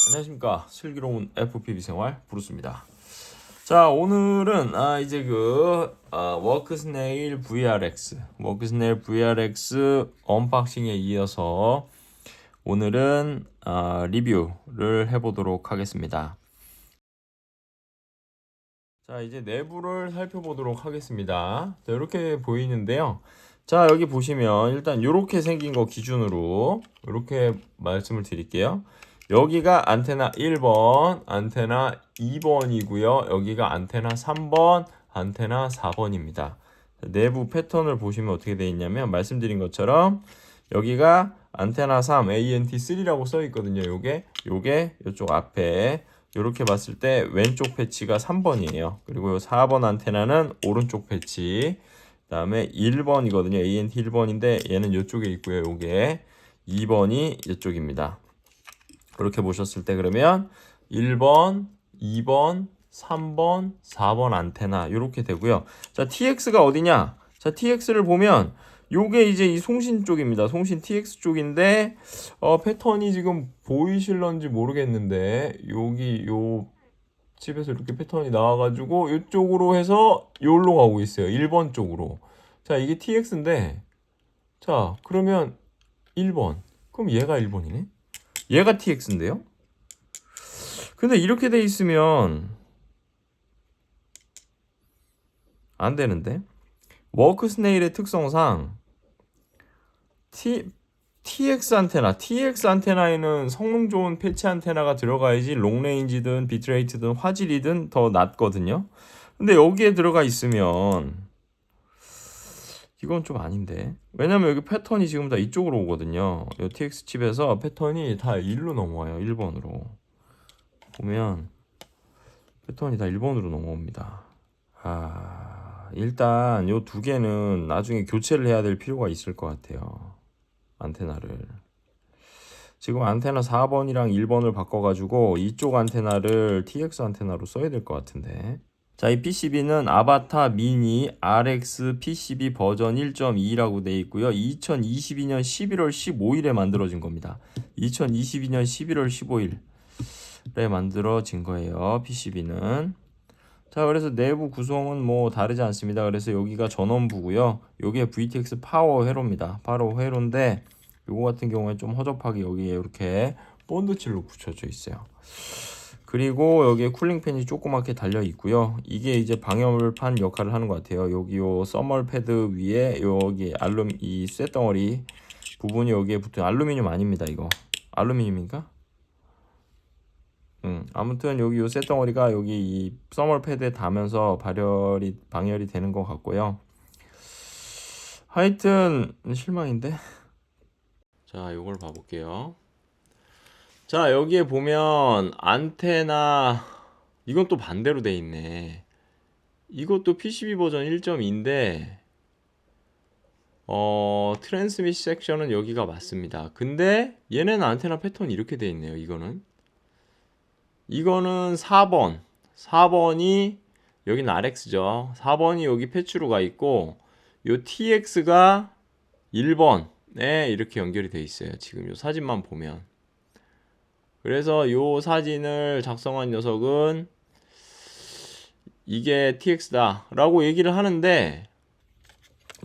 안녕하십니까. 슬기로운 FPV 생활 브루스입니다. 자, 오늘은 이제 워크스네일 VRX 언박싱에 이어서 오늘은 리뷰를 해보도록 하겠습니다. 자, 이제 내부를 살펴보도록 하겠습니다. 자, 이렇게 보이는데요. 자, 여기 보시면 일단 이렇게 생긴 거 기준으로 이렇게 말씀을 드릴게요. 여기가 안테나 1번, 안테나 2번이고요. 여기가 안테나 3번, 안테나 4번입니다. 내부 패턴을 보시면 어떻게 되어 있냐면 말씀드린 것처럼 여기가 안테나 3, ANT3라고 써 있거든요. 요게 이쪽 앞에 이렇게 봤을 때 왼쪽 패치가 3번이에요. 그리고 4번 안테나는 오른쪽 패치. 그다음에 1번이거든요. ANT 1번인데 얘는 이쪽에 있고요. 요게 2번이 이쪽입니다. 그렇게 보셨을 때 그러면 1번, 2번, 3번, 4번 안테나 이렇게 되고요. 자, TX가 어디냐? 자, TX를 보면 요게 이제 이 송신 쪽입니다. 송신 TX 쪽인데 패턴이 지금 보이실런지 모르겠는데 여기 요 칩에서 이렇게 패턴이 나와가지고 이쪽으로 해서 여기로 가고 있어요. 1번 쪽으로. 자, 이게 TX인데 자, 그러면 1번. 그럼 얘가 1번이네? 얘가 TX인데요? 근데 이렇게 돼 있으면 안 되는데? 워크스네일의 특성상 TX 안테나에는 성능 좋은 패치 안테나가 들어가야지 롱레인지든 비트레이트든 화질이든 더 낫거든요. 근데 여기에 들어가 있으면 이건 좀 아닌데. 왜냐면 여기 패턴이 지금 다 이쪽으로 오거든요. 이 TX 칩에서 패턴이 다 1로 넘어와요. 1번으로. 보면 패턴이 다 1번으로 넘어옵니다. 일단 요 두 개는 나중에 교체를 해야 될 필요가 있을 것 같아요. 안테나를. 지금 안테나 4번이랑 1번을 바꿔가지고 이쪽 안테나를 TX 안테나로 써야 될 것 같은데. 자, 이 PCB는 아바타 미니 RX PCB 버전 1.2라고 되어 있고요. 2022년 11월 15일에 만들어진 겁니다. 2022년 11월 15일에 만들어진 거예요. PCB는. 자, 그래서 내부 구성은 뭐 다르지 않습니다. 그래서 여기가 전원부고요. 여기에 VTX 파워 회로입니다. 파워 회로인데 요거 같은 경우에 좀 허접하게 여기에 이렇게 본드칠로 붙여져 있어요. 그리고 여기에 쿨링팬이 조그맣게 달려 있고요. 이게 이제 방열판 역할을 하는 것 같아요. 여기 요 써멀 패드 위에 여기 이 쇳덩어리 부분이 여기에 붙은 알루미늄 아닙니다. 이거 알루미늄인가? 아무튼 여기 요 쇳덩어리가 여기 이 써멀 패드에 닿으면서 방열이 되는 것 같고요. 하여튼 실망인데. 자, 요걸 봐볼게요. 자, 여기에 보면 안테나 이건 또 반대로 돼 있네. 이것도 PCB 버전 1.2인데 트랜스밋 섹션은 여기가 맞습니다. 근데 얘네는 안테나 패턴이 이렇게 돼 있네요. 이거는 4번이 여기는 RX죠. 4번이 여기 패치로 가 있고 요 TX가 1번에 이렇게 연결이 돼 있어요. 지금 요 사진만 보면. 그래서 요 사진을 작성한 녀석은 이게 TX다 라고 얘기를 하는데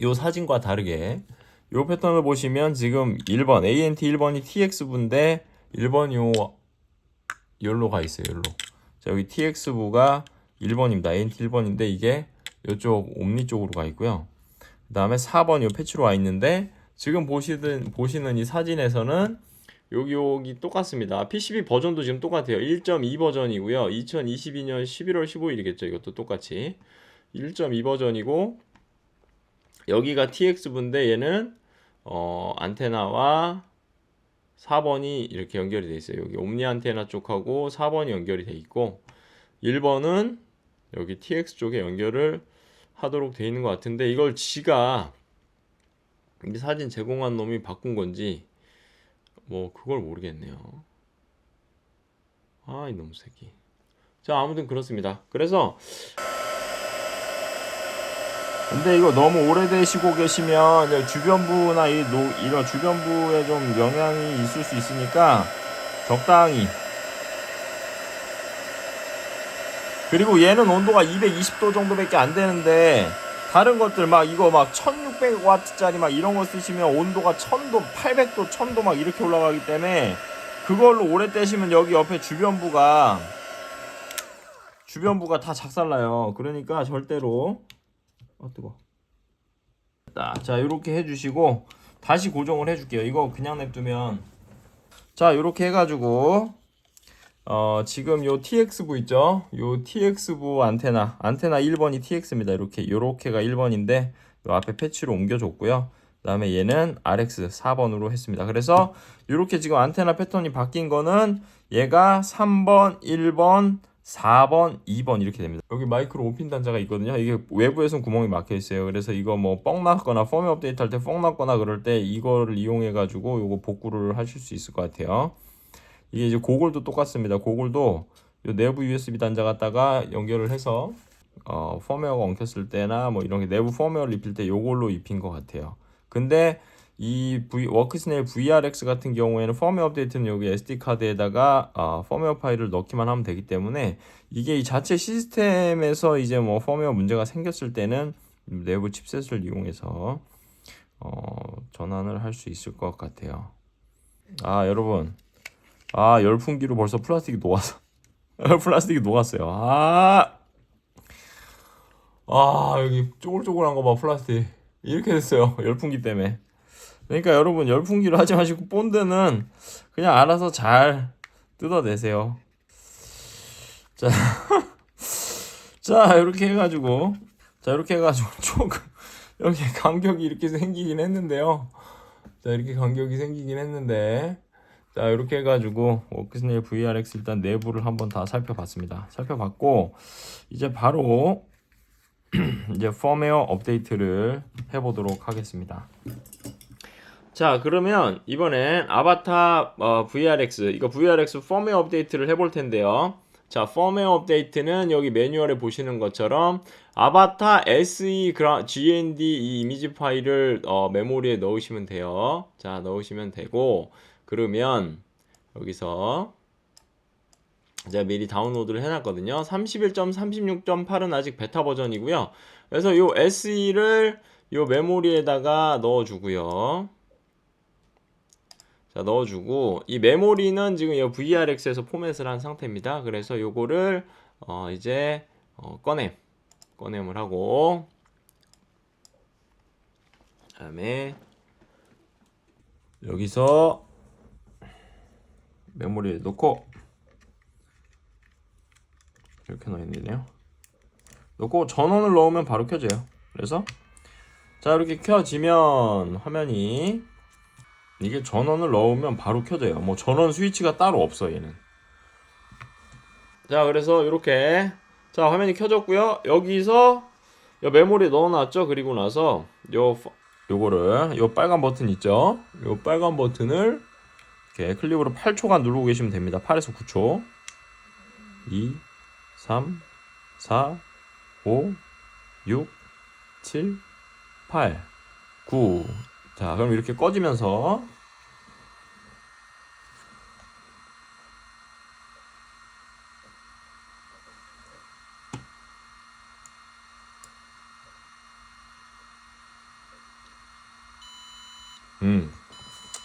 요 사진과 다르게 요 패턴을 보시면 지금 1번 ANT 1번이 TX부인데 1번 요로 가 있어요. 요로. 자, 여기 TX부가 1번입니다. ANT 1번인데 이게 요쪽 옴니 쪽으로 가 있고요. 그 다음에 4번 요 패치로 와 있는데 지금 보시는 이 사진에서는 여기 똑같습니다. PCB 버전도 지금 똑같아요. 1.2 버전이고요. 2022년 11월 15일이겠죠. 이것도 똑같이 1.2 버전이고 여기가 TX부인데 얘는 안테나와 4번이 이렇게 연결이 돼 있어요. 여기 옴니 안테나 쪽하고 4번이 연결이 돼 있고 1번은 여기 TX 쪽에 연결을 하도록 돼 있는 것 같은데 이걸 지가 이 사진 제공한 놈이 바꾼 건지 뭐 그걸 모르겠네요. 이놈 새끼. 자, 아무튼 그렇습니다. 그래서 근데 이거 너무 오래되시고 계시면 주변부나 이런 주변부에 좀 영향이 있을 수 있으니까 적당히 그리고 얘는 온도가 220도 정도밖에 안 되는데 다른 것들 막 이거 막 1600W짜리 막 이런 거 쓰시면 온도가 1000도, 800도, 1000도 막 이렇게 올라가기 때문에 그걸로 오래 떼시면 여기 옆에 주변부가 다 작살나요. 그러니까 절대로 뜨거. 자, 이렇게 해주시고 다시 고정을 해줄게요. 이거 그냥 냅두면 자, 이렇게 해가지고 지금 요 TX부 있죠? 요 TX부 안테나 1번이 TX입니다. 요렇게가 1번인데 요 앞에 패치로 옮겨줬고요. 그 다음에 얘는 RX 4번으로 했습니다. 그래서 요렇게 지금 안테나 패턴이 바뀐 거는 얘가 3번, 1번, 4번, 2번 이렇게 됩니다. 여기 마이크로 오핀 단자가 있거든요. 이게 외부에선 구멍이 막혀 있어요. 그래서 이거 뭐 뻥 났거나 펌웨어 업데이트 할 때 뻥 났거나 그럴 때 이거를 이용해 가지고 요거 복구를 하실 수 있을 것 같아요. 이게 이제 고글도 똑같습니다. 고글도 요 내부 USB 단자 갖다가 연결을 해서 펌웨어가 엉켰을 때나 뭐 이런 게 내부 펌웨어를 입힐 때 요걸로 입힌 것 같아요. 근데 이 워크스네일 VRX 같은 경우에는 펌웨어 업데이트는 여기 SD 카드에다가 펌웨어 파일을 넣기만 하면 되기 때문에 이게 이 자체 시스템에서 이제 뭐 펌웨어 문제가 생겼을 때는 내부 칩셋을 이용해서 전환을 할 수 있을 것 같아요. 여러분, 열풍기로 벌써 플라스틱이 녹았어. 플라스틱이 녹았어요. 여기 쪼글쪼글한 거 봐, 플라스틱. 이렇게 됐어요. 열풍기 때문에. 그러니까 여러분, 열풍기로 하지 마시고 본드는 그냥 알아서 잘 뜯어내세요. 자, 이렇게 해가지고 조금 여기 간격이 이렇게 생기긴 했는데요. 자, 이렇게 간격이 생기긴 했는데 자, 이렇게 해가지고 워크스네일 VRX 일단 내부를 한번 다 살펴봤습니다. 살펴봤고 이제 바로 이제 펌웨어 업데이트를 해보도록 하겠습니다. 자, 그러면 이번엔 아바타 VRX 이거 VRX 펌웨어 업데이트를 해볼 텐데요. 자, 펌웨어 업데이트는 여기 매뉴얼에 보시는 것처럼 아바타 SE GND 이 이미지 파일을 메모리에 넣으시면 돼요. 자, 넣으시면 되고 그러면 여기서 제가 미리 다운로드를 해놨거든요. 31.36.8은 아직 베타 버전이고요. 그래서 요 SE를 요 메모리에다가 넣어주고요. 자, 넣어주고 이 메모리는 지금 이 VRX에서 포맷을 한 상태입니다. 그래서 요거를 이제 꺼냄을 하고 그다음에 여기서 메모리에 넣고 이렇게 넣어있네요. 넣고 전원을 넣으면 바로 켜져요. 그래서 자, 이렇게 켜지면 화면이 이게 전원을 넣으면 바로 켜져요. 뭐 전원 스위치가 따로 없어 얘는. 자, 그래서 이렇게 자, 화면이 켜졌고요. 여기서 요 메모리에 넣어놨죠. 그리고 나서 요거를 요 빨간 버튼 있죠. 요 빨간 버튼을 이렇게 클릭으로 8초간 누르고 계시면 됩니다. 8에서 9초. 2, 3, 4, 5, 6, 7, 8, 9. 자, 그럼 이렇게 꺼지면서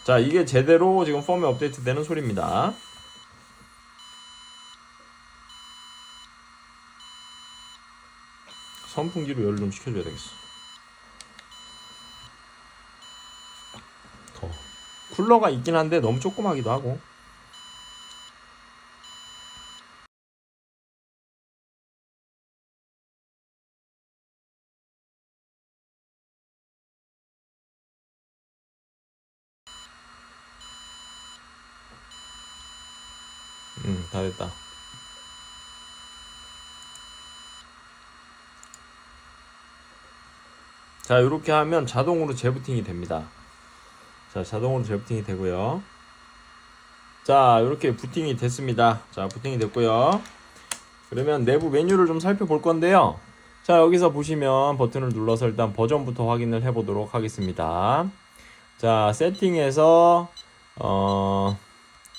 자, 이게 제대로 지금 펌웨어 업데이트 되는 소리입니다. 선풍기로 열을 좀 식혀줘야 되겠어. 쿨러가 있긴 한데 너무 조그마기도 하고. 다 됐다. 자, 이렇게 하면 자동으로 재부팅이 됩니다. 자, 자동으로 재부팅이 되고요. 자, 이렇게 부팅이 됐습니다. 자, 부팅이 됐고요. 그러면 내부 메뉴를 좀 살펴볼 건데요. 자, 여기서 보시면 버튼을 눌러서 일단 버전부터 확인을 해보도록 하겠습니다. 자, 세팅에서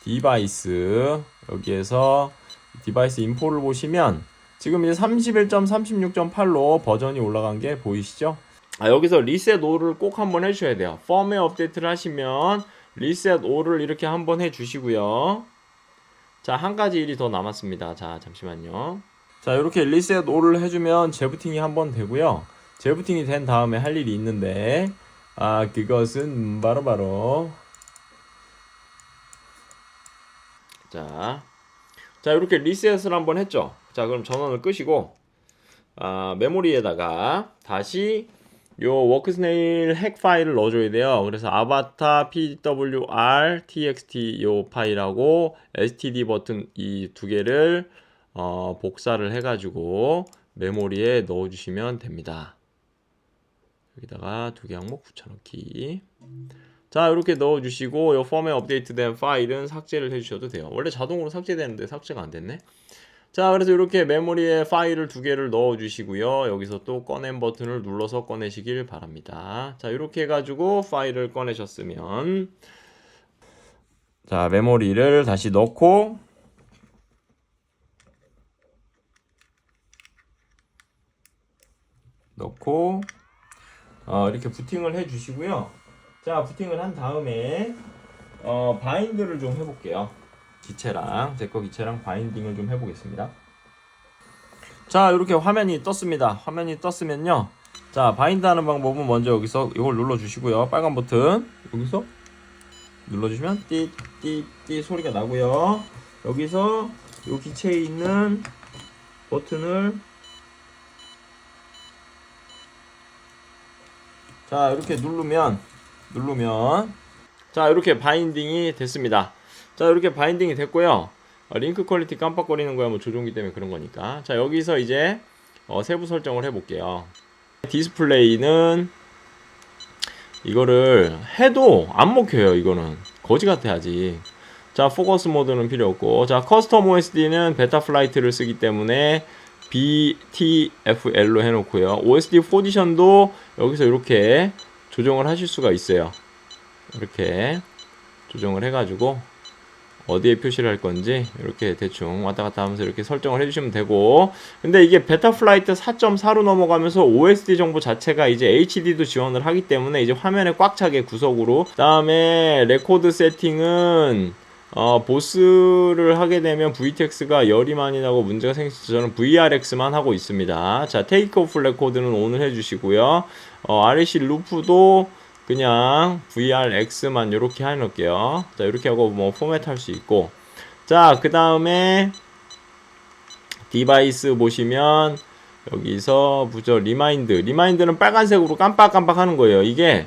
디바이스 여기에서 디바이스 인포를 보시면 지금 이제 31.36.8로 버전이 올라간 게 보이시죠? 여기서 리셋 all을 꼭 한번 해주셔야 돼요. 펌웨어 업데이트를 하시면 리셋 all을 이렇게 한번 해주시고요. 자, 한 가지 일이 더 남았습니다. 자, 잠시만요. 자, 이렇게 리셋 all을 해주면 재부팅이 한번 되고요. 재부팅이 된 다음에 할 일이 있는데, 그것은 바로 자, 이렇게 리셋을 한번 했죠. 자, 그럼 전원을 끄시고, 메모리에다가 다시 요 워크스네일 핵 파일을 넣어줘야 돼요. 그래서 아바타 pwr txt 요 파일하고 std 버튼 이 두 개를 복사를 해가지고 메모리에 넣어주시면 됩니다. 여기다가 두 개 항목 붙여넣기. 자, 이렇게 넣어주시고 요 펌에 업데이트된 파일은 삭제를 해주셔도 돼요. 원래 자동으로 삭제되는데 삭제가 안 됐네. 자, 그래서 이렇게 메모리에 파일을 두 개를 넣어 주시고요. 여기서 또 꺼냄 버튼을 눌러서 꺼내시길 바랍니다. 자, 이렇게 해가지고 파일을 꺼내셨으면, 자, 메모리를 다시 넣고 이렇게 부팅을 해 주시고요. 자, 부팅을 한 다음에 바인드를 좀 해볼게요. 기체랑 제거 기체랑 바인딩을 좀 해보겠습니다. 자, 이렇게 화면이 떴습니다. 화면이 떴으면요, 자, 바인드 하는 방법은 먼저 여기서 이걸 눌러주시고요. 빨간 버튼 여기서 눌러주시면 띠띠띠 소리가 나고요. 여기서 이 기체에 있는 버튼을, 자, 이렇게 누르면 자, 이렇게 바인딩이 됐습니다. 자, 이렇게 바인딩이 됐고요. 링크 퀄리티 깜빡거리는 거야 뭐 조종기 때문에 그런 거니까. 자, 여기서 이제 세부 설정을 해볼게요. 디스플레이는 이거를 해도 안 먹혀요. 이거는 거지 같아야지. 자, 포커스 모드는 필요 없고, 자, 커스텀 OSD는 베타 플라이트를 쓰기 때문에 BTFL로 해놓고요. OSD 포지션도 여기서 이렇게 조정을 하실 수가 있어요. 이렇게 조정을 해가지고 어디에 표시를 할 건지 이렇게 대충 왔다 갔다 하면서 이렇게 설정을 해주시면 되고, 근데 이게 베타 플라이트 4.4로 넘어가면서 OSD 정보 자체가 이제 HD도 지원을 하기 때문에 이제 화면에 꽉 차게 구석으로. 그 다음에 레코드 세팅은 보스를 하게 되면 VTX가 열이 많이 나고 문제가 생겨서 저는 VRX만 하고 있습니다. 자, 테이크오프 레코드는 ON을 해주시고요. RAC 루프도 그냥 VRX만 이렇게 해놓을게요. 자, 이렇게 하고 뭐 포맷 할 수 있고, 자, 그 다음에 디바이스 보시면 여기서 부저 리마인드는 빨간색으로 깜빡깜빡 하는 거예요. 이게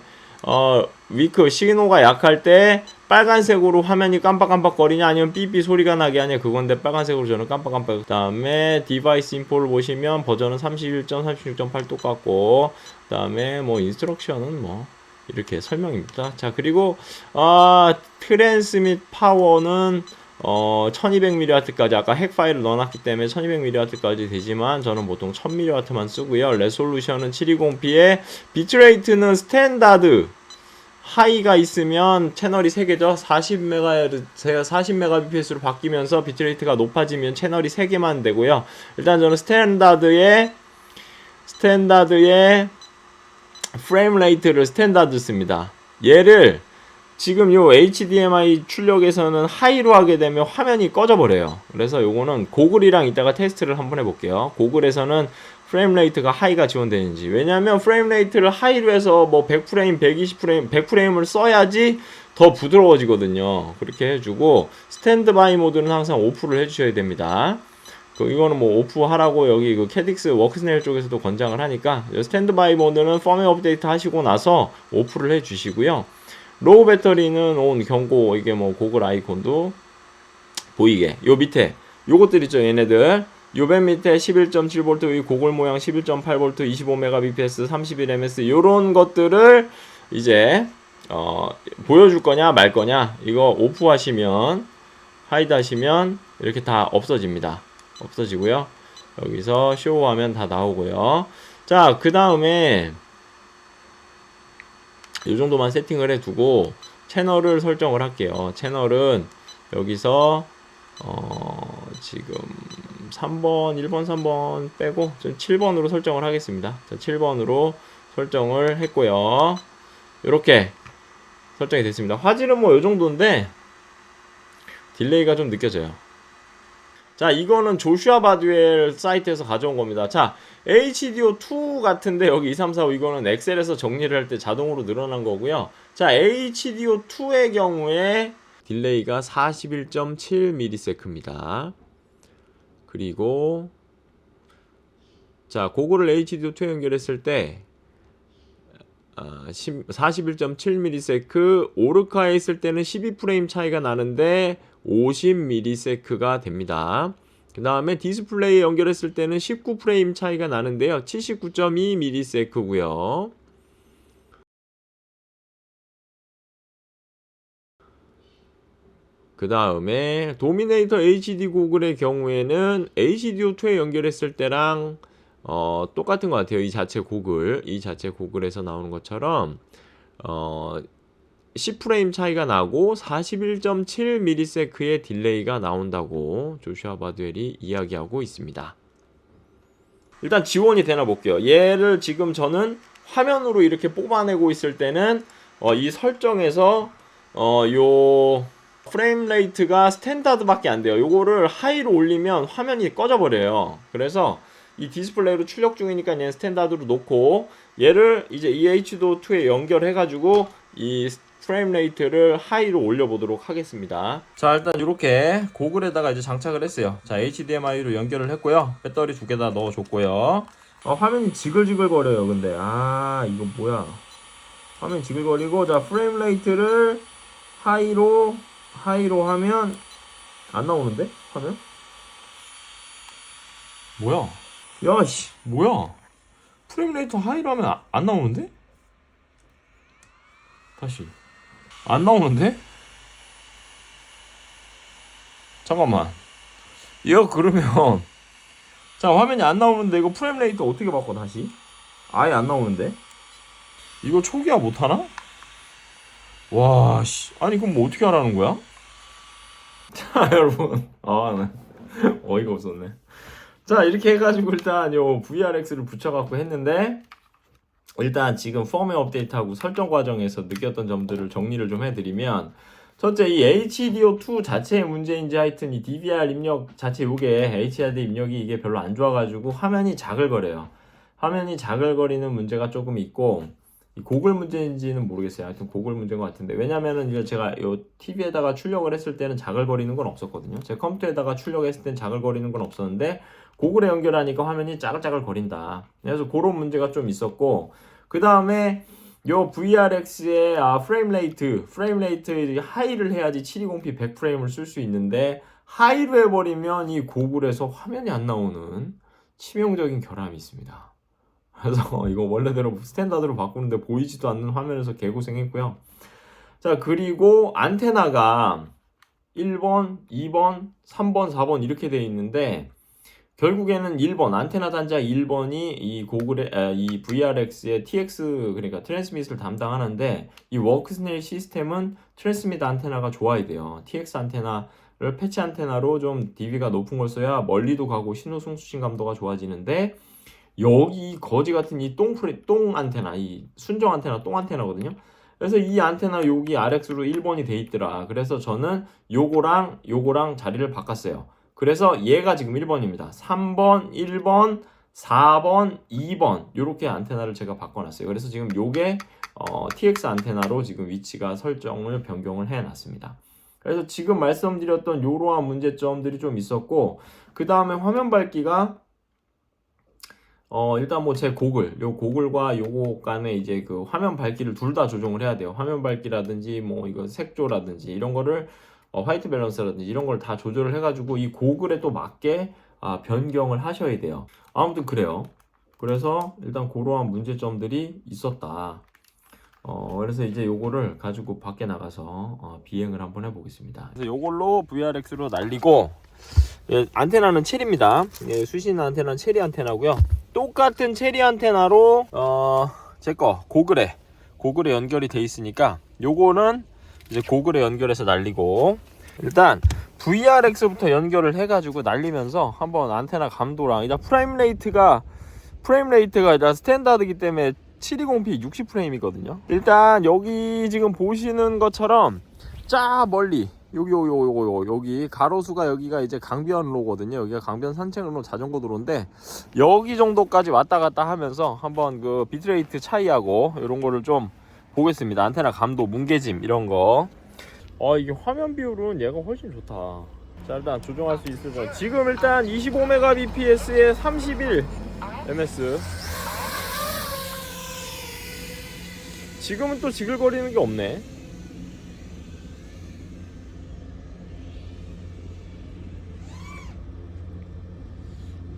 위크 신호가 약할 때 빨간색으로 화면이 깜빡깜빡 거리냐 아니면 삐삐 소리가 나게 하냐 그건데, 빨간색으로 저는 깜빡깜빡. 그 다음에 디바이스 인포를 보시면 버전은 31.36.8 똑같고, 그 다음에 뭐 인스트럭션은 뭐 이렇게 설명입니다. 자, 그리고 트랜스밋 파워는 1200mW까지 아까 핵 파일을 넣어놨기 때문에 1200mW까지 되지만 저는 보통 1000mW만 쓰고요. 레솔루션은 720p에 비트레이트는 스탠다드 하이가 있으면 채널이 3개죠. 40Mbps로 바뀌면서 비트레이트가 높아지면 채널이 3개만 되고요. 일단 저는 스탠다드의 프레임 레이트를 스탠다드 씁니다. 얘를 지금 요 HDMI 출력에서는 하이로 하게 되면 화면이 꺼져 버려요. 그래서 요거는 고글이랑 이따가 테스트를 한번 해볼게요. 고글에서는 프레임 레이트가 하이가 지원되는지. 왜냐면 프레임 레이트를 하이로 해서 뭐 100프레임, 120프레임, 100프레임을 써야지 더 부드러워지거든요. 그렇게 해주고, 스탠드바이 모드는 항상 오프를 해주셔야 됩니다. 이거는 뭐 오프하라고 여기 그 캐딕스 워크스네일 쪽에서도 권장을 하니까, 스탠드바이 모드는 펌웨어 업데이트 하시고 나서 오프를 해주시고요. 로우 배터리는 온 경고, 이게 뭐 고글 아이콘도 보이게. 요 밑에 요것들 있죠, 얘네들. 요 맨 밑에 11.7V, 이 고글 모양 11.8V, 25Mbps, 31ms 요런 것들을 이제 보여줄 거냐 말 거냐, 이거 오프 하시면, 하이드 하시면 이렇게 다 없어집니다. 없어지고요. 여기서 쇼하면 다 나오고요. 자, 그 다음에 이 정도만 세팅을 해두고 채널을 설정을 할게요. 채널은 여기서 지금 3번, 1번, 3번 빼고 전 7번으로 설정을 하겠습니다. 자, 7번으로 설정을 했고요. 이렇게 설정이 됐습니다. 화질은 뭐 요정도인데 딜레이가 좀 느껴져요. 자, 이거는 조슈아 바듀엘 사이트에서 가져온 겁니다. 자, HDO2 같은데 여기 2, 3, 4, 5 이거는 엑셀에서 정리를 할 때 자동으로 늘어난 거고요. 자, HDO2의 경우에 딜레이가 41.7ms입니다. 그리고 자, 그거를 HDO2에 연결했을 때 41.7ms, 오르카에 있을 때는 12프레임 차이가 나는데 50ms가 됩니다. 그 다음에 디스플레이에 연결했을 때는 19프레임 차이가 나는데요, 79.2ms고요. 그 다음에 도미네이터 HD 고글의 경우에는 HDO2에 연결했을 때랑 똑같은 것 같아요. 이 자체 고글에서 나오는 것처럼 10프레임 차이가 나고 41.7ms의 딜레이가 나온다고 조슈아 바듀엘이 이야기하고 있습니다. 일단 지원이 되나 볼게요. 얘를 지금 저는 화면으로 이렇게 뽑아내고 있을 때는 이 설정에서 요 프레임 레이트가 스탠다드밖에 안 돼요. 요거를 하이로 올리면 화면이 꺼져 버려요. 그래서 이 디스플레이로 출력 중이니까 얘는 스탠다드로 놓고 얘를 이제 EH2에 연결해가지고 이 프레임 레이트를 하이로 올려보도록 하겠습니다. 자, 일단 이렇게 고글에다가 이제 장착을 했어요. 자, HDMI로 연결을 했고요. 배터리 2개 다 넣어줬고요. 화면이 지글지글 거려요. 근데 이거 뭐야? 화면 지글거리고, 자, 프레임 레이트를 하이로 하면 안 나오는데? 화면? 뭐야? 야씨, 뭐야? 프레임 레이트 하이로 하면 안 나오는데? 다시 안 나오는데? 잠깐만, 이거 그러면 자, 화면이 안 나오는데 이거 프레임 레이트 어떻게 바꿔 다시? 아예 안 나오는데? 이거 초기화 못하나? 와, 씨, 아니 그럼 뭐 어떻게 하라는 거야? 자, 여러분, 어이가 없었네. 자, 이렇게 해가지고 일단 요 VRX를 붙여갖고 했는데, 일단 지금 펌웨어 업데이트하고 설정 과정에서 느꼈던 점들을 정리를 좀 해드리면, 첫째, 이 HDO2 자체의 문제인지 하여튼 이 DVR 입력 자체 요게 HDR 입력이 이게 별로 안 좋아가지고 화면이 자글거려요. 화면이 자글거리는 문제가 조금 있고, 이 고글 문제인지는 모르겠어요. 하여튼 고글 문제인 것 같은데, 왜냐면은 이거 제가 요 TV에다가 출력을 했을 때는 자글거리는 건 없었거든요. 제 컴퓨터에다가 출력했을 때는 자글거리는 건 없었는데, 고글에 연결하니까 화면이 짜글짜글 거린다. 그래서 그런 문제가 좀 있었고, 그 다음에 요 VRX의 프레임 레이트 하이를 해야지 720p 100프레임을 쓸 수 있는데, 하이로 해버리면 이 고글에서 화면이 안 나오는 치명적인 결함이 있습니다. 그래서 이거 원래대로 스탠다드로 바꾸는데 보이지도 않는 화면에서 개고생했고요. 자, 그리고 안테나가 1번, 2번, 3번, 4번 이렇게 돼 있는데, 결국에는 1번 안테나 단자 1번이 이 고글의 이 VRX의 TX, 그러니까 트랜스밋을 담당하는데, 이 워크스네일 시스템은 트랜스밋 안테나가 좋아야 돼요. TX 안테나를 패치 안테나로 좀 DB가 높은 걸 써야 멀리도 가고 신호 송수신 감도가 좋아지는데, 여기 거지 같은 이 똥 안테나, 이 순정 안테나 똥 안테나거든요. 그래서 이 안테나 여기 RX로 1번이 돼 있더라. 그래서 저는 요거랑 자리를 바꿨어요. 그래서 얘가 지금 1번입니다. 3번, 1번, 4번, 2번 요렇게 안테나를 제가 바꿔놨어요. 그래서 지금 요게 TX 안테나로 지금 위치가 설정을 변경을 해놨습니다. 그래서 지금 말씀드렸던 요러한 문제점들이 좀 있었고, 그 다음에 화면 밝기가 일단 뭐 제 고글과 요거 간에 이제 그 화면 밝기를 둘 다 조정을 해야 돼요. 화면 밝기라든지 뭐 이거 색조라든지 이런 거를 화이트 밸런스라든지 이런 걸 다 조절을 해가지고 이 고글에 또 맞게 변경을 하셔야 돼요. 아무튼 그래요. 그래서 일단 그러한 문제점들이 있었다. 그래서 이제 요거를 가지고 밖에 나가서 비행을 한번 해보겠습니다. 그래서 요걸로 VRX로 날리고, 예, 안테나는 체리입니다. 예, 수신 안테나는 체리 안테나고요. 똑같은 체리 안테나로 제거 고글에 연결이 돼 있으니까 요거는 이제 고글에 연결해서 날리고, 일단 VRX부터 연결을 해가지고 날리면서 한번 안테나 감도랑 일단 프레임 레이트가 일단 스탠다드이기 때문에 720p 60프레임이거든요. 일단 여기 지금 보시는 것처럼 쫙 멀리 여기 가로수가 여기가 이제 강변로거든요. 여기가 강변 산책로 자전거 도로인데 여기 정도까지 왔다 갔다 하면서 한번 그 비트레이트 차이하고 이런 거를 좀 보겠습니다. 안테나 감도, 뭉개짐 이런 거. 이게 화면 비율은 얘가 훨씬 좋다. 자, 일단 조정할 수 있을 거. 지금 일단 25Mbps에 31ms. 지금은 또 지글거리는 게 없네.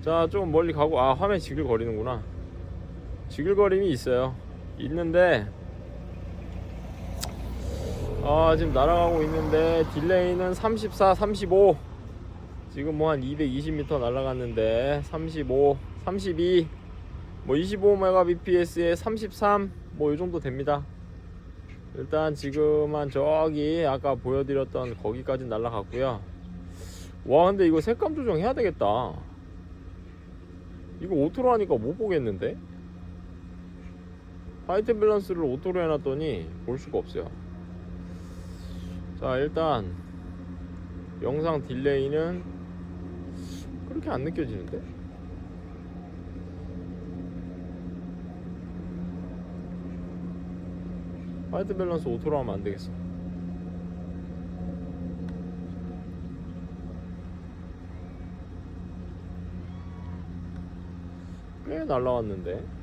자, 좀 멀리 가고, 화면이 지글거리는구나. 지글거림이 있어요. 있는데 지금 날아가고 있는데 딜레이는 34, 35. 지금 뭐 한 220m 날아갔는데 35, 32, 뭐 25Mbps에 33, 뭐 이 정도 됩니다. 일단 지금은 저기 아까 보여드렸던 거기까지 날아갔고요. 와, 근데 이거 색감 조정 해야 되겠다. 이거 오토로 하니까 못 보겠는데? 화이트 밸런스를 오토로 해놨더니 볼 수가 없어요. 자, 일단 영상 딜레이는 그렇게 안 느껴지는데? 화이트 밸런스 오토로 하면 안 되겠어. 꽤 날라왔는데.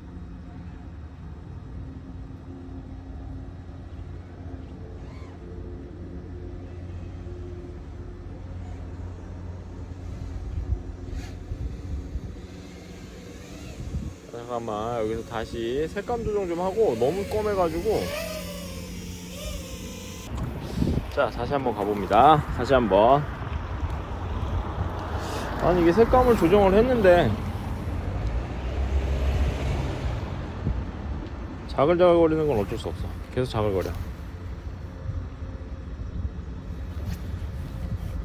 잠깐만, 여기서 다시 색감 조정 좀 하고. 너무 검해가지고. 자, 다시 한번 가봅니다. 다시 한번. 아니, 이게 색감을 조정을 했는데 자글자글 거리는 건 어쩔 수 없어. 계속 자글거려.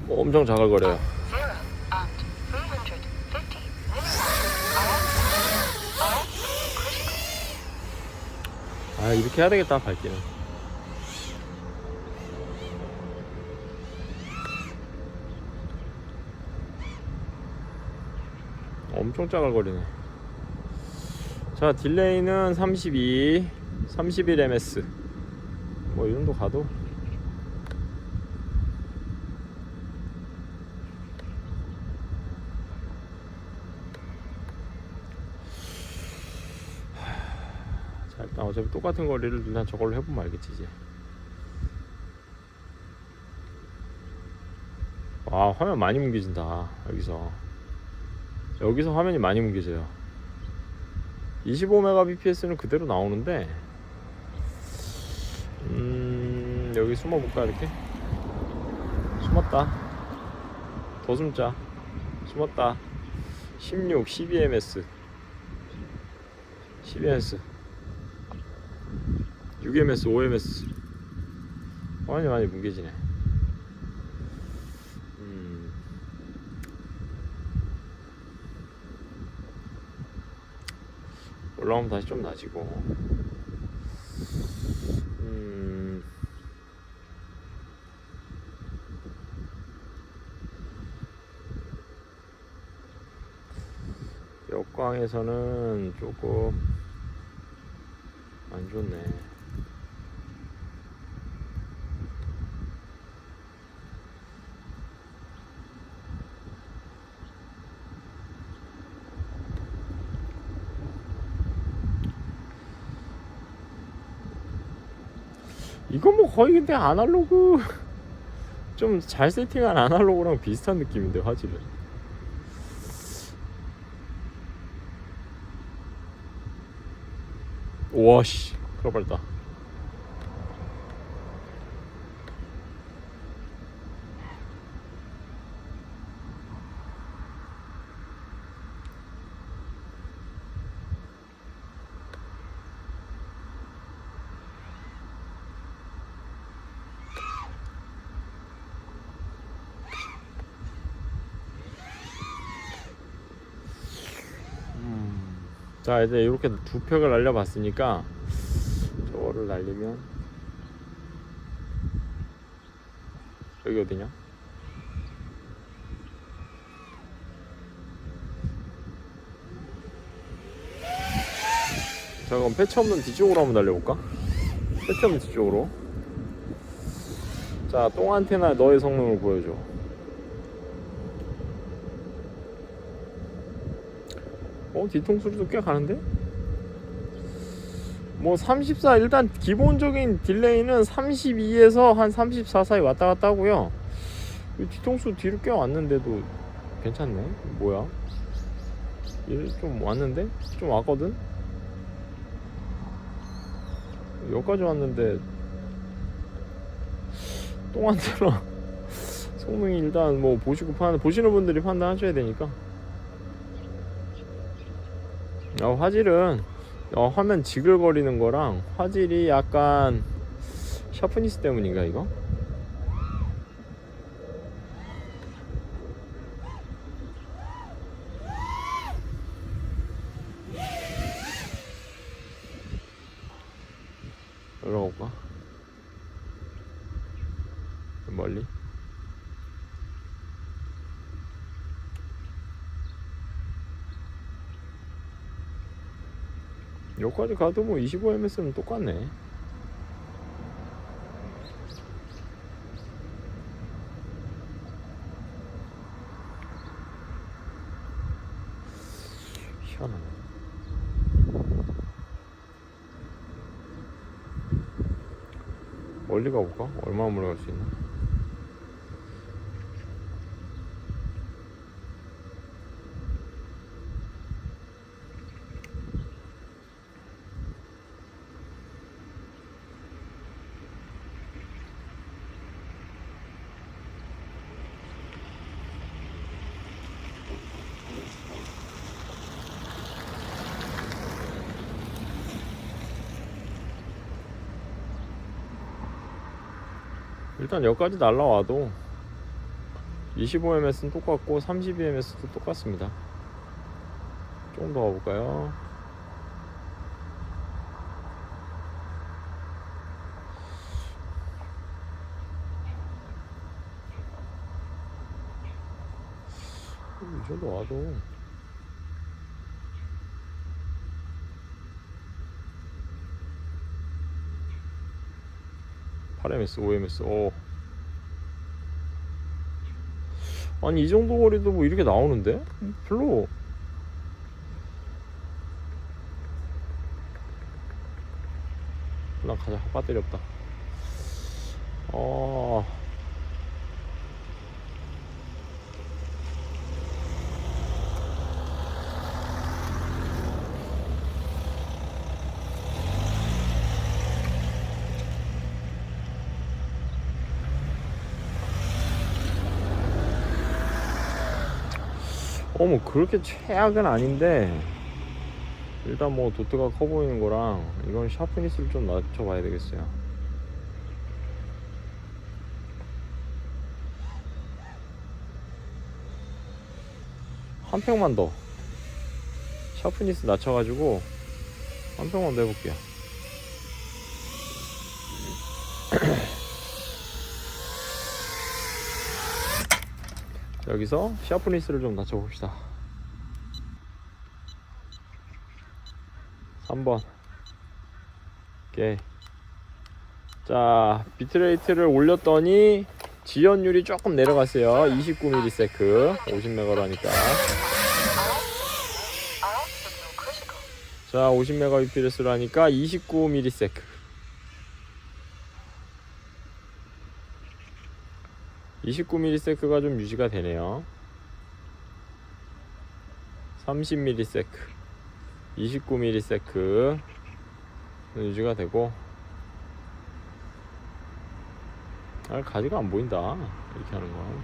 엄청 자글거려요. 이렇게 해야 되겠다, 밝기는. 엄청 짜글거리네. 자, 딜레이는 32, 31ms. 뭐 이 정도 가도 자, 일단 어차피 똑같은 거리를 일단 저걸로 해보면 알겠지 이제. 와, 화면 많이 뭉개진다. 여기서 화면이 많이 뭉개져요. 25Mbps는 그대로 나오는데 여기 숨어볼까? 이렇게 숨었다. 더 숨자. 숨었다. 16, 12ms 12ms 6ms, 5ms. 화면이 많이 뭉개지네. 올라오면 다시 좀 낮이고. 역광에서는 조금 안 좋네. 이건 뭐 거의 근데 아날로그 좀 잘 세팅한 아날로그랑 비슷한 느낌인데 화질은. 와씨, 그거 빨다. 자, 이제 이렇게 두 팩을 날려봤으니까 저거를 날리면 여기 어디냐? 자, 그럼 패치 없는 뒤쪽으로 한번 날려볼까? 패치 없는 뒤쪽으로. 자, 똥 안테나 너의 성능을 보여줘. 뒤통수도 꽤 가는데? 뭐 34, 일단 기본적인 딜레이는 32에서 한 34 사이 왔다 갔다 하고요. 뒤통수 뒤로 꽤 왔는데도 괜찮네. 뭐야? 좀 왔는데? 좀 왔거든? 여기까지 왔는데 똥안테나 성능이 일단 뭐 보시는 분들이 판단하셔야 되니까. 화질은 화면 지글거리는 거랑 화질이 약간 샤프니스 때문인가 이거? 올라갈까? 멀리? 여기까지 가도 뭐 25ms는 똑같네. 희한하네. 멀리 가볼까? 얼마나 멀리 갈 수 있나? 일단 여기까지 날라와도 25ms는 똑같고 32ms도 똑같습니다. 조금 더 가볼까요? 이 정도 와도 8ms, 5ms. 아니 이 정도 거리도 뭐 이렇게 나오는데? 별로. 나 가자. 배터리 없다. 뭐 그렇게 최악은 아닌데 일단 뭐 도트가 커 보이는 거랑 이건 샤프니스를 좀 낮춰 봐야 되겠어요. 한 팩만 더 샤프니스 낮춰가지고 한 팩만 더 해볼게요. 여기서 샤프니스를 좀 낮춰봅시다. 3번. 오케이. 자, 비트레이트를 올렸더니 지연율이 조금 내려갔어요. 29ms 50메가로 하니까. 자, 50mbps로 하니까 29ms. 29ms가 좀 유지가 되네요. 30ms, 29ms 유지가 되고. 가지가 안 보인다 이렇게 하는 건.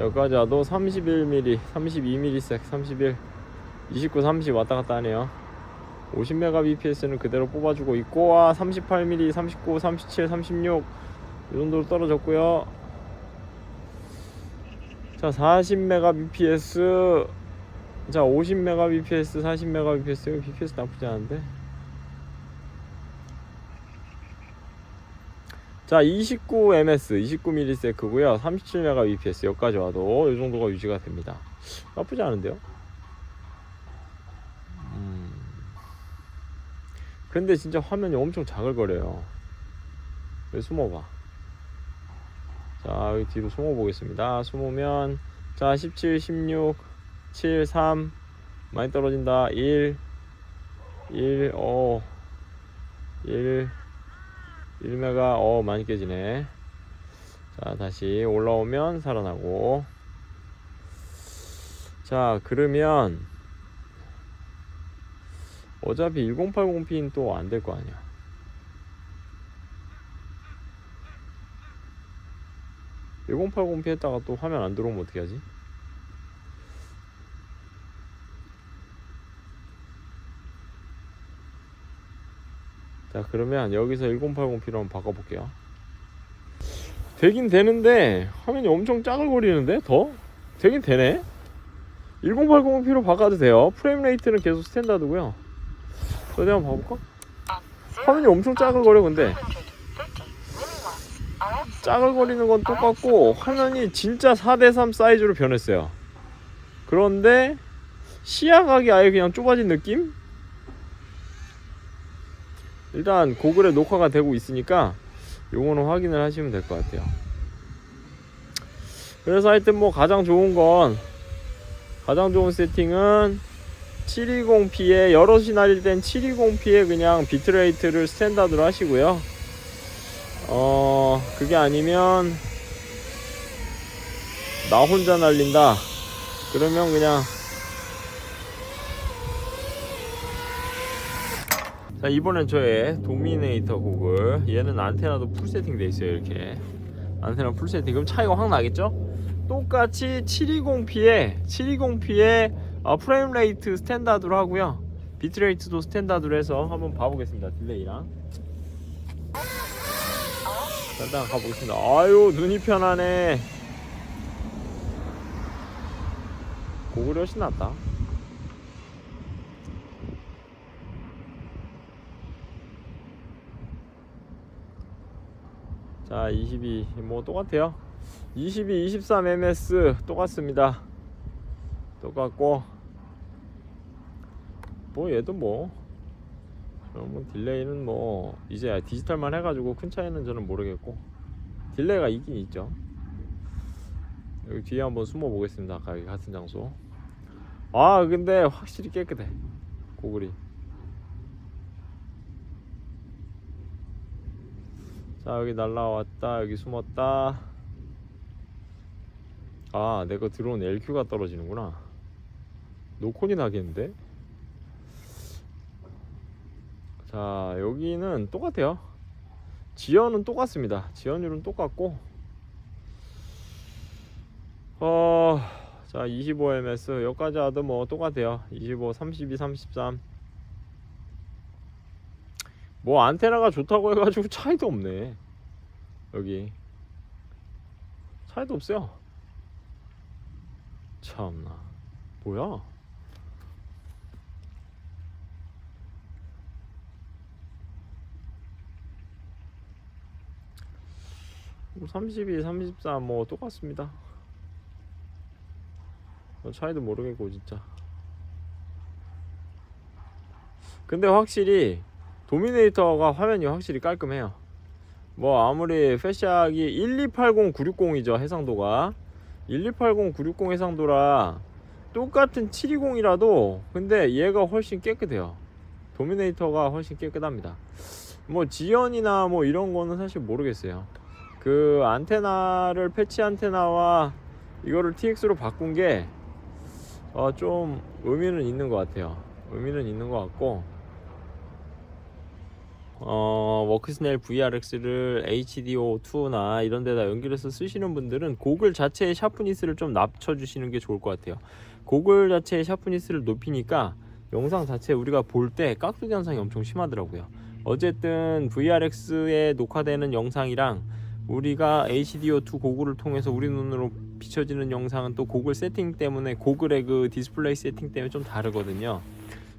여기까지 와도 31mm, 32ms, 31, 29, 30 왔다 갔다 하네요. 50mbps는 그대로 뽑아주고 있고, 38mm, 39, 37, 36 이 정도로 떨어졌고요. 자, 자 40mbps, 자 50mbps, 40mbps. bps 나쁘지 않은데. 자 29ms, 29ms고요 37mbps. 여기까지 와도 이 정도가 유지가 됩니다. 나쁘지 않은데요. 근데 진짜 화면이 엄청 자글거려요. 여기 숨어봐. 자 여기 뒤로 숨어 보겠습니다. 숨으면 자 17, 16, 7, 3 많이 떨어진다. 1, 1, 1메가 많이 깨지네. 자 다시 올라오면 살아나고. 자 그러면 어차피 1080p는 또 안 될 거 아니야. (1080p) 했다가 또 화면 안 들어오면 어떻게 하지? 자 그러면 여기서 1080p로 한번 바꿔볼게요. 되긴 되는데 화면이 엄청 짜글거리는데. 더? 되긴 되네. 1080p로 바꿔도 돼요. 프레임 레이트는 계속 스탠다드고요. 어디 한번 봐볼까? 화면이 엄청 짜글거려. 근데 짜글거리는 건 똑같고 화면이 진짜 4:3 사이즈로 변했어요. 그런데 시야각이 아예 그냥 좁아진 느낌? 일단 고글에 녹화가 되고 있으니까 요거는 확인을 하시면 될 것 같아요. 그래서 하여튼 뭐 가장 좋은 세팅은 720p에 여럿이 날릴 땐 720p에 그냥 비트레이트를 스탠다드로 하시고요. 그게 아니면 나 혼자 날린다 그러면 그냥 자 이번엔 저의 도미네이터 고글. 얘는 안테나도 풀 세팅 돼 있어요. 이렇게 안테나 풀 세팅. 그럼 차이가 확 나겠죠? 똑같이 720p에 프레임 레이트 스탠다드로 하고요. 비트레이트도 스탠다드로 해서 한번 봐보겠습니다. 딜레이랑 일단 가보겠습니다. 아유 눈이 편하네. 고글이 훨씬 낫다. 자 22 뭐 똑같아요. 22, 23ms 똑같습니다. 똑같고 뭐 얘도 뭐 딜레이는 뭐 이제 디지털만 해가지고 큰 차이는 저는 모르겠고 딜레이가 있긴 있죠. 여기 뒤에 한번 숨어 보겠습니다. 아까 여기 같은 장소. 아 근데 확실히 깨끗해 고글이. 자 여기 날라왔다. 여기 숨었다. 아 내가 들어온 LQ가 떨어지는구나. 노콘이 나겠는데. 자 여기는 똑같아요. 지연은 똑같습니다. 지연율은 똑같고 자 25ms 여기까지 와도 뭐 똑같아요. 25, 32, 33 뭐 안테나가 좋다고 해가지고 차이도 없네. 여기 차이도 없어요. 참나 뭐야. 32, 34 뭐 똑같습니다. 차이도 모르겠고 진짜. 근데 확실히 도미네이터가 화면이 확실히 깔끔해요. 뭐 아무리 패시악이 1280, 960이죠 해상도가. 1280, 960 해상도라 똑같은 720이라도 근데 얘가 훨씬 깨끗해요. 도미네이터가 훨씬 깨끗합니다. 뭐 지연이나 뭐 이런 거는 사실 모르겠어요. 그 안테나를 패치 안테나와 이거를 TX로 바꾼 게 좀 의미는 있는 것 같아요. 의미는 있는 것 같고 워크스넬 VRX를 HDO2나 이런 데다 연결해서 쓰시는 분들은 고글 자체의 샤프니스를 좀 낮춰주시는 게 좋을 것 같아요. 고글 자체의 샤프니스를 높이니까 영상 자체 우리가 볼 때 깍두기 현상이 엄청 심하더라고요. 어쨌든 VRX에 녹화되는 영상이랑 우리가 HDO2 고글을 통해서 우리 눈으로 비춰지는 영상은 또 고글 세팅 때문에, 고글의 그 디스플레이 세팅 때문에 좀 다르거든요.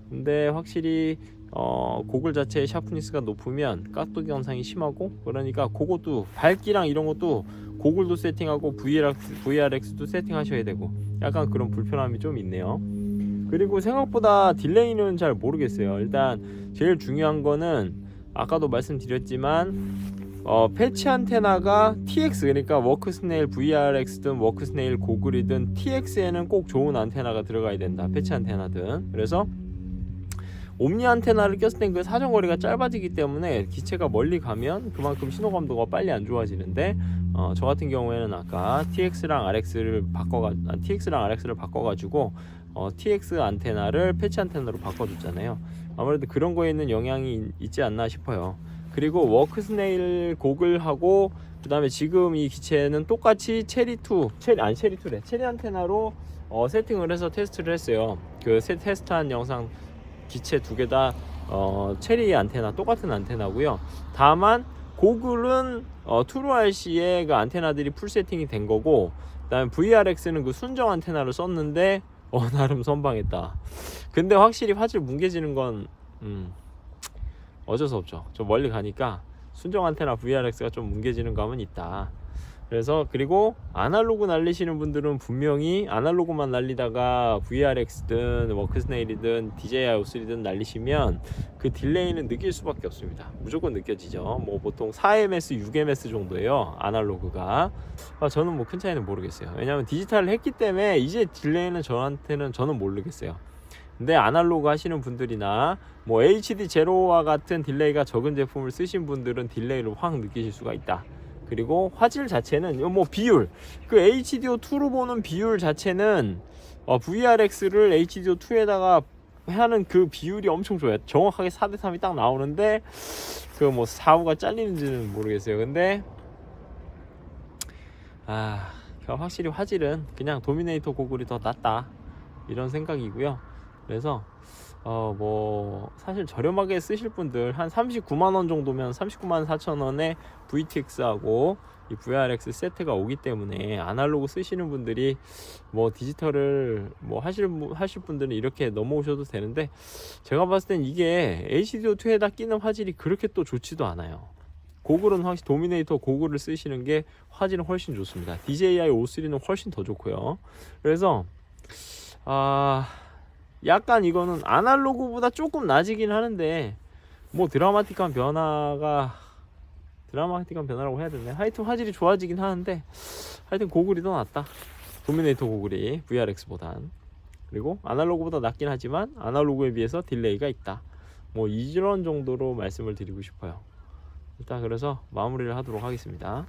근데 확실히 고글 자체의 샤프니스가 높으면 깍두기 현상이 심하고, 그러니까 그것도 밝기랑 이런 것도 고글도 세팅하고 VRX도 세팅하셔야 되고, 약간 그런 불편함이 좀 있네요. 그리고 생각보다 딜레이는 잘 모르겠어요. 일단 제일 중요한 거는 아까도 말씀드렸지만 패치 안테나가 TX, 그러니까 워크스네일 VRX든 워크스네일 고글이든 TX에는 꼭 좋은 안테나가 들어가야 된다. 패치 안테나든. 그래서 옴니 안테나를 꼈을 땐 그 사정거리가 짧아지기 때문에 기체가 멀리 가면 그만큼 신호감도가 빨리 안 좋아지는데, 저 같은 경우에는 아까 TX랑 RX를 바꿔가지고 TX 안테나를 패치 안테나로 바꿔줬잖아요. 아무래도 그런 거에 있는 영향이 있지 않나 싶어요. 그리고 워크스네일 고글하고 그 다음에 지금 이 기체는 똑같이 체리 안테나로 세팅을 해서 테스트를 했어요. 그 테스트한 영상 기체 두 개 다 체리 안테나, 똑같은 안테나고요. 다만 고글은 트루RC의 그 안테나들이 풀 세팅이 된 거고, 그다음에 VRX는 그 순정 안테나를 썼는데 나름 선방했다. 근데 확실히 화질 뭉개지는 건 어쩔 수 없죠. 좀 멀리 가니까 순정 안테나 VRX가 좀 뭉개지는 감은 있다. 그래서, 그리고 아날로그 날리시는 분들은 분명히 아날로그만 날리다가 VRX든 워크스네일이든 DJI-O3든 날리시면 그 딜레이는 느낄 수밖에 없습니다. 무조건 느껴지죠. 뭐 보통 4ms, 6ms 정도예요, 아날로그가. 저는 뭐 큰 차이는 모르겠어요. 왜냐하면 디지털을 했기 때문에 이제 딜레이는 저는 모르겠어요. 근데 아날로그 하시는 분들이나 뭐 HD 제로와 같은 딜레이가 적은 제품을 쓰신 분들은 딜레이를 확 느끼실 수가 있다. 그리고 화질 자체는 뭐 비율, 그 HDO2로 보는 비율 자체는 VRX를 HDO2에다가 하는 그 비율이 엄청 좋아요. 정확하게 4:3이 딱 나오는데 그 뭐 사후가 잘리는지는 모르겠어요. 근데 확실히 화질은 그냥 도미네이터 고글이 더 낫다, 이런 생각이고요. 그래서 뭐 사실 저렴하게 쓰실 분들 한 39만원 정도면 39만 4천원에 VTX하고 이 VRX 세트가 오기 때문에 아날로그 쓰시는 분들이 뭐 디지털을 뭐 하실 분들은 이렇게 넘어오셔도 되는데, 제가 봤을 땐 이게 HDO2에다 끼는 화질이 그렇게 또 좋지도 않아요. 고글은 확실히 도미네이터 고글을 쓰시는 게 화질은 훨씬 좋습니다. DJI-O3는 훨씬 더 좋고요. 그래서 약간 이거는 아날로그보다 조금 낮이긴 하는데, 뭐 드라마틱한 변화라고 해야 되나요? 하여튼 화질이 좋아지긴 하는데, 하여튼 고글이 더 낫다. 도미네이터 고글이 VRX보단. 그리고 아날로그보다 낫긴 하지만 아날로그에 비해서 딜레이가 있다. 뭐 이런 정도로 말씀을 드리고 싶어요. 일단 그래서 마무리를 하도록 하겠습니다.